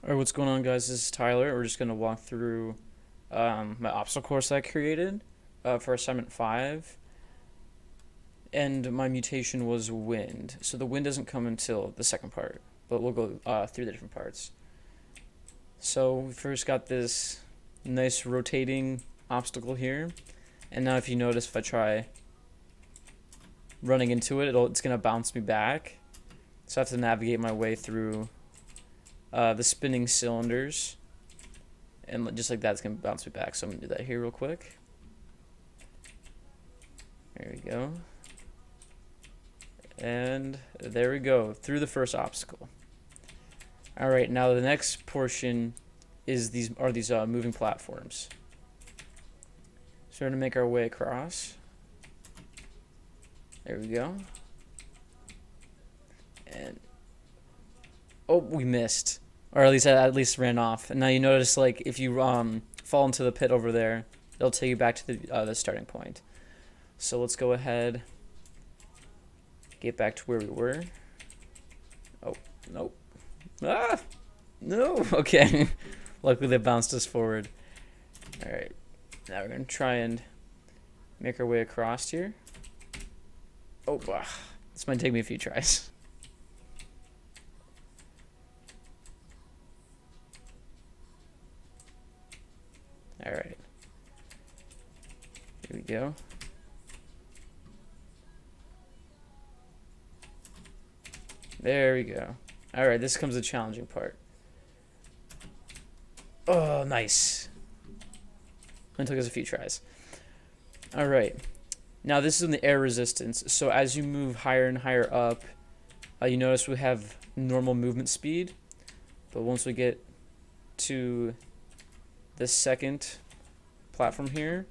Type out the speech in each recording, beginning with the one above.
Alright, what's going on, guys? This is Tyler. We're just going to walk through my obstacle course that I created for assignment 5. And my mutation was wind. So the wind doesn't come until the second part, but we'll go through the different parts. So we first got this nice rotating obstacle here. And now if you notice, if I try running into it, it's going to bounce me back. So I have to navigate my way through the spinning cylinders, and just like that, it's gonna bounce me back. So I'm gonna do that here real quick. There we go, and there we go through the first obstacle. All right, now the next portion is these moving platforms. So we're gonna make our way across. There we go, and oh, we missed. Or at least ran off. And now you notice, like, if you fall into the pit over there, it'll take you back to the starting point. So let's go ahead, get back to where we were. Oh, nope. Ah, no. Okay. Luckily they bounced us forward. All right. Now we're gonna try and make our way across here. Oh, this might take me a few tries. All right, here we go. There we go. All right, this comes the challenging part. Oh, nice. It took us a few tries. All right, now this is in the air resistance. So as you move higher and higher up, you notice we have normal movement speed, but once we get to the second platform here,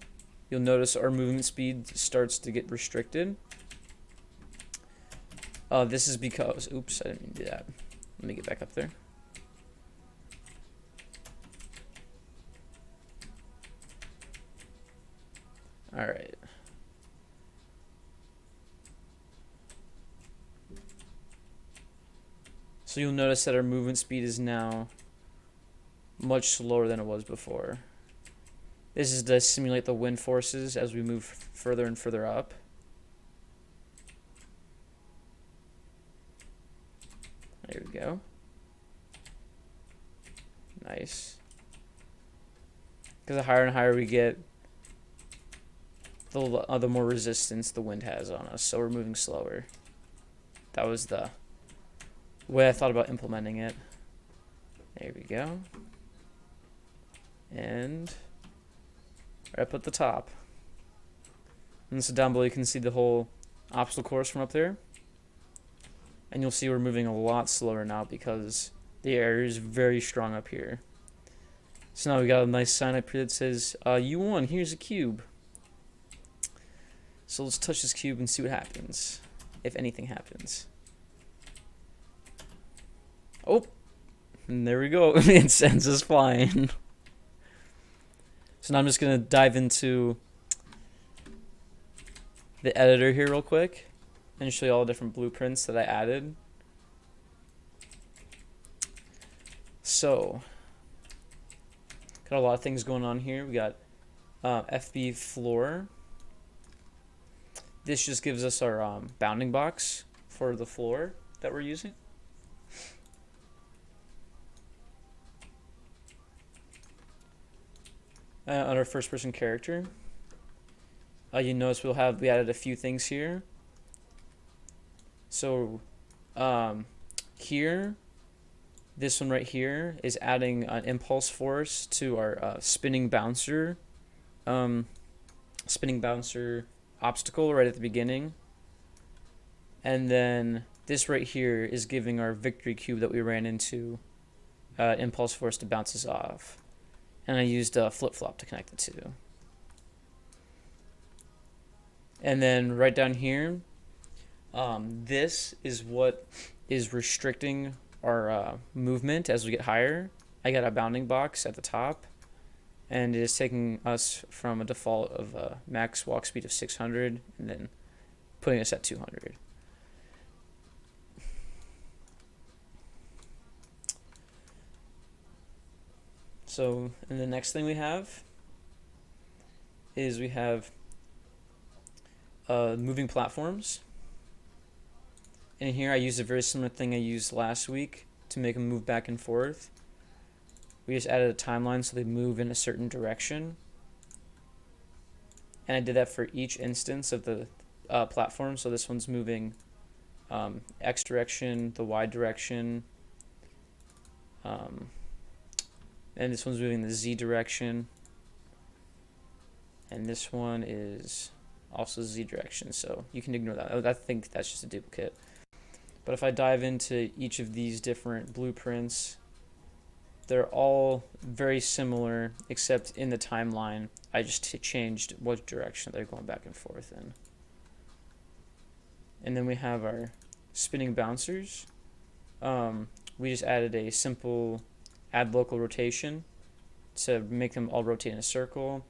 you'll notice our movement speed starts to get restricted. This is because, oops, I didn't mean to do that. Let me get back up there. All right. So you'll notice that our movement speed is now much slower than it was before. This is to simulate the wind forces as we move further and further up. There we go. Nice. Because the higher and higher we get, the more resistance the wind has on us. So we're moving slower. That was the way I thought about implementing it. There we go. And right up at the top. And so down below you can see the whole obstacle course from up there. And you'll see we're moving a lot slower now because the air is very strong up here. So now we got a nice sign up here that says, you won, here's a cube. So let's touch this cube and see what happens, if anything happens. Oh, and there we go. It sends us flying. So now I'm just going to dive into the editor here real quick and show you all the different blueprints that I added. So, got a lot of things going on here. We got FB floor. This just gives us our bounding box for the floor that we're using. On our first person character, you notice we added a few things here. So here, this one right here is adding an impulse force to our spinning bouncer obstacle right at the beginning. And then this right here is giving our victory cube that we ran into impulse force to bounce us off. And I used a flip-flop to connect the two. And then right down here, this is what is restricting our movement as we get higher. I got a bounding box at the top, and it is taking us from a default of max walk speed of 600 and then putting us at 200. So, and the next thing we have is we have moving platforms. And here I used a very similar thing I used last week to make them move back and forth. We just added a timeline so they move in a certain direction. And I did that for each instance of the platform. So this one's moving X direction, the Y direction, and this one's moving the Z direction. And this one is also Z direction, so you can ignore that. I think that's just a duplicate. But if I dive into each of these different blueprints, they're all very similar, except in the timeline, I just changed what direction they're going back and forth in. And then we have our spinning bouncers. We just added a simple add local rotation to make them all rotate in a circle.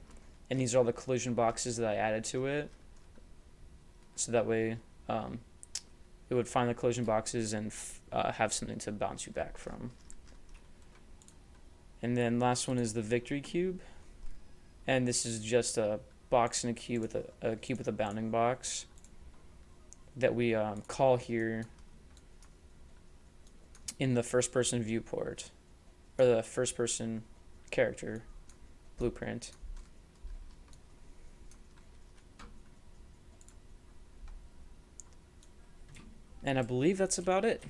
And these are all the collision boxes that I added to it. So that way it would find the collision boxes and have something to bounce you back from. And then last one is the victory cube. And this is just a box and a cube with a cube with a bounding box that we call here in the first person viewport, or the first person character blueprint. And I believe that's about it.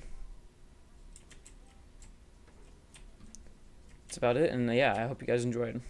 That's about it, and yeah, I hope you guys enjoyed.